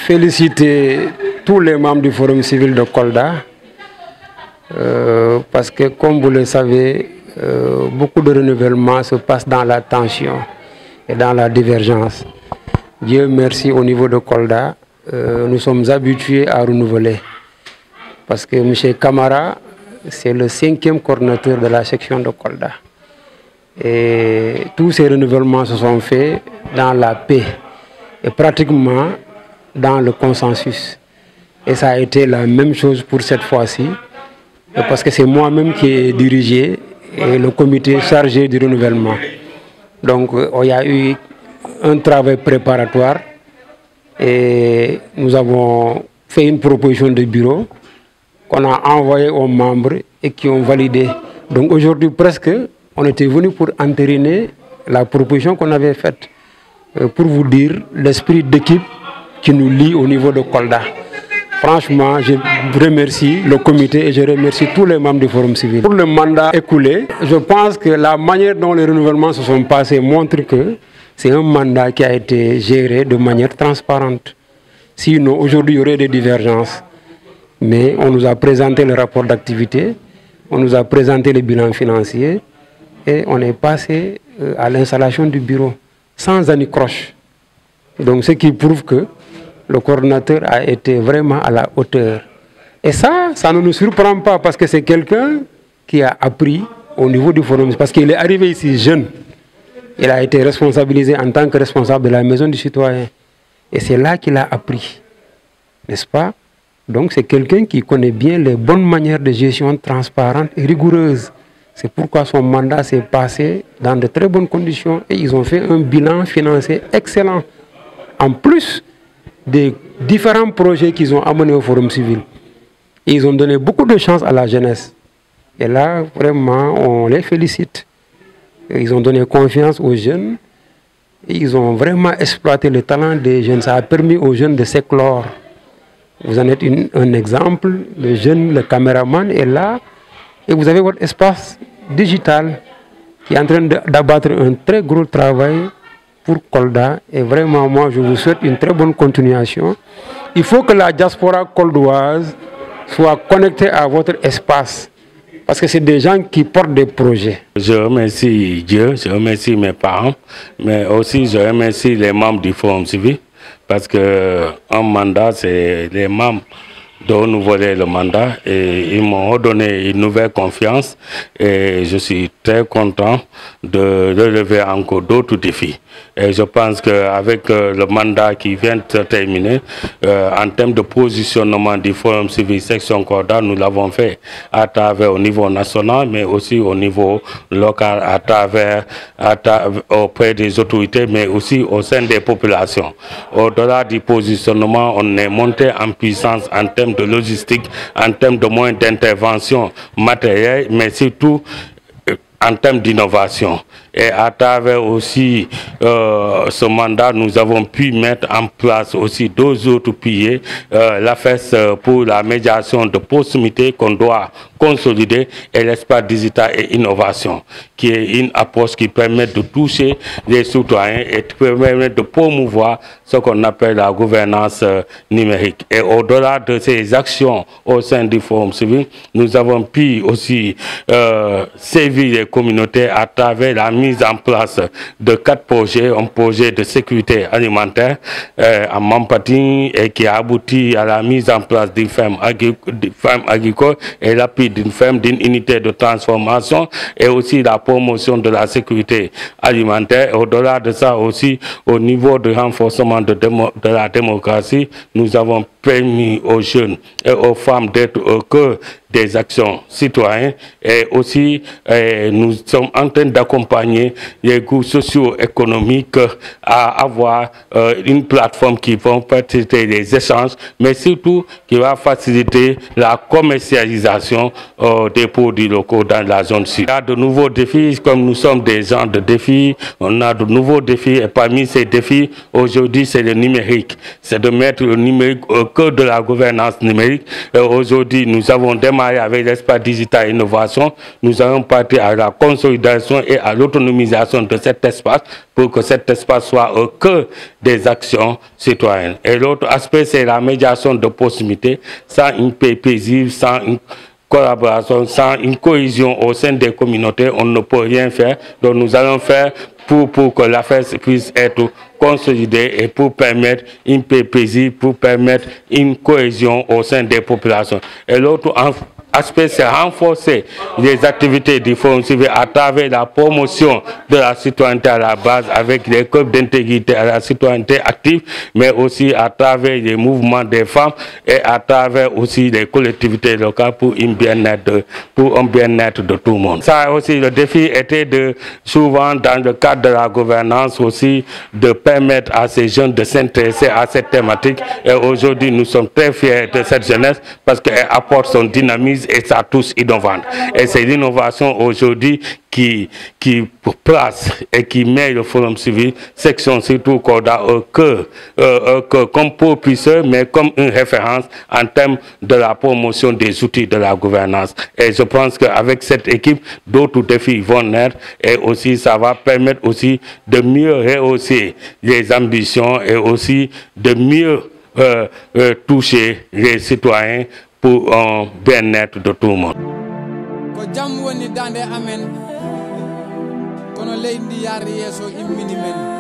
féliciter tous les membres du Forum civil de Kolda parce que, comme vous le savez, beaucoup de renouvellement se passe dans la tension et dans la divergence. Dieu merci, au niveau de Kolda, nous sommes habitués à renouveler. Parce que M. Camara, c'est le 5e coordinateur de la section de Kolda. Et tous ces renouvellements se sont faits dans la paix et pratiquement dans le consensus. Et ça a été la même chose pour cette fois-ci, parce que c'est moi-même qui ai dirigé et le comité chargé du renouvellement. Donc il y a eu un travail préparatoire et nous avons fait une proposition de bureau qu'on a envoyée aux membres et qui ont validé. Donc aujourd'hui presque, on était venu pour entériner la proposition qu'on avait faite. Pour vous dire l'esprit d'équipe qui nous lie au niveau de Kolda. Franchement, je remercie le comité et je remercie tous les membres du Forum civil. Pour le mandat écoulé, je pense que la manière dont les renouvellements se sont passés montre que c'est un mandat qui a été géré de manière transparente. Sinon, aujourd'hui, il y aurait des divergences. Mais on nous a présenté le rapport d'activité, on nous a présenté le bilan financier et on est passé à l'installation du bureau sans anicroche. Donc ce qui prouve que le coordinateur a été vraiment à la hauteur. Et ça ne nous surprend pas parce que c'est quelqu'un qui a appris au niveau du forum. Parce qu'il est arrivé ici jeune. Il a été responsabilisé en tant que responsable de la maison du citoyen. Et c'est là qu'il a appris. N'est-ce pas? Donc c'est quelqu'un qui connaît bien les bonnes manières de gestion transparentes et rigoureuses. C'est pourquoi son mandat s'est passé dans de très bonnes conditions et ils ont fait un bilan financier excellent. En plus des différents projets qu'ils ont amenés au Forum civil. Ils ont donné beaucoup de chance à la jeunesse. Et là, vraiment, on les félicite. Ils ont donné confiance aux jeunes. Et ils ont vraiment exploité le talent des jeunes. Ça a permis aux jeunes de s'éclore. Vous en êtes un exemple. Le jeune, le caméraman est là. Et vous avez votre espace digital qui est en train d'abattre un très gros travail pour Kolda. Et vraiment, moi, je vous souhaite une très bonne continuation. Il faut que la diaspora koldoise soit connectée à votre espace. Parce que c'est des gens qui portent des projets. Je remercie Dieu, je remercie mes parents, mais aussi je remercie les membres du Forum civil. Parce qu'un mandat, c'est les membres de renouveler le mandat et ils m'ont redonné une nouvelle confiance et je suis très content de relever encore d'autres défis. Et je pense qu'avec le mandat qui vient de se terminer, en termes de positionnement du Forum civil section Kolda, nous l'avons fait à travers au niveau national, mais aussi au niveau local, auprès des autorités, mais aussi au sein des populations. Au-delà du positionnement, on est monté en puissance en termes de logistique, en termes de moyens d'intervention matérielle, mais surtout en termes d'innovation. Et à travers aussi ce mandat, nous avons pu mettre en place aussi deux autres piliers, la FES pour la médiation de proximité qu'on doit consolider et l'espace digital et innovation, qui est une approche qui permet de toucher les citoyens et qui permet de promouvoir ce qu'on appelle la gouvernance numérique. Et au-delà de ces actions au sein du Forum civil, nous avons pu aussi servir les communautés à travers la mise en place de 4 projets, un projet de sécurité alimentaire en Mampatine et qui a abouti à la mise en place d'une ferme agricole et l'appui d'une ferme, d'une unité de transformation et aussi la promotion de la sécurité alimentaire. Au-delà de ça aussi, au niveau du renforcement de la démocratie, nous avons permis aux jeunes et aux femmes d'être au cœur des actions citoyennes et aussi nous sommes en train d'accompagner les groupes socio-économiques à avoir une plateforme qui va faciliter les échanges, mais surtout qui va faciliter la commercialisation des produits locaux dans la zone sud. Il y a de nouveaux défis, comme nous sommes des gens de défis, on a de nouveaux défis et parmi ces défis, aujourd'hui c'est le numérique. C'est de mettre le numérique au cœur de la gouvernance numérique. Aujourd'hui, nous avons démarré démarré avec l'espace digital innovation, nous allons partir à la consolidation et à l'autonomisation de cet espace pour que cet espace soit au cœur des actions citoyennes. Et l'autre aspect, c'est la médiation de proximité. Sans une paix paisible, sans une collaboration, sans une cohésion au sein des communautés, on ne peut rien faire. Donc nous allons faire pour que l'affaire puisse être consolidée et pour permettre une paix paisible, pour permettre une cohésion au sein des populations. Et l'autre aspect, c'est renforcer les activités du Forum civil à travers la promotion de la citoyenneté à la base avec les clubs d'intégrité à la citoyenneté active, mais aussi à travers les mouvements des femmes et à travers aussi les collectivités locales pour un bien-être de tout le monde. Ça aussi, le défi était de, souvent dans le cadre de la gouvernance aussi, de permettre à ces jeunes de s'intéresser à cette thématique. Et aujourd'hui, nous sommes très fiers de cette jeunesse parce qu'elle apporte son dynamisme et sa touche innovante. Et c'est l'innovation aujourd'hui qui place et qui met le Forum civil, section surtout Kolda, au cœur, comme propulseur, mais comme une référence en termes de la promotion des outils de la gouvernance. Et je pense qu'avec cette équipe, d'autres défis vont naître et aussi ça va permettre aussi de mieux rehausser les ambitions et aussi de mieux toucher les citoyens pour un bien-être de tout le monde. Ko jam woni dande amen kono leydi yaari yeso immini men